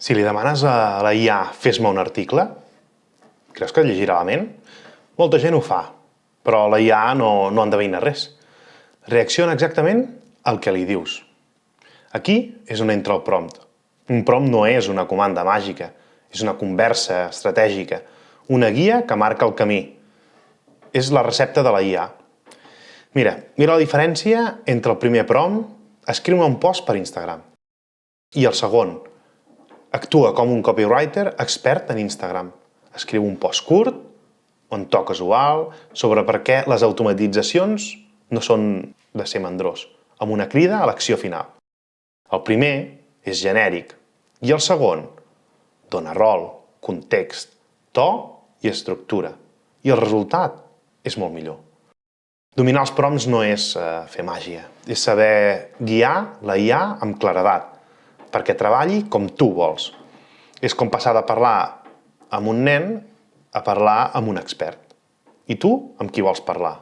Si li demanes a la IA fes-me un article, creus que et llegirà la ment? Molta gent ho fa, però la IA no endevina res. Reacciona exactament al que li dius. Aquí és on entra el prompt. Un prompt no és una comanda màgica, és una conversa estratègica, una guia que marca el camí. És la recepta de la IA. Mira la diferència entre el primer prompt, escriu un post per Instagram, i el segon, actua com un copywriter expert en Instagram. Escriu un post curt, on to casual, sobre per què les automatitzacions no són de ser mandrós, amb una crida a l'acció final. El primer és genèric i el segon dona rol, context, to i estructura. I el resultat és molt millor. Dominar els prompts no és fer màgia, és saber guiar la IA amb claredat, perquè treballi com tu vols. És com passar de parlar amb un nen a parlar amb un expert. I tu, amb qui vols parlar?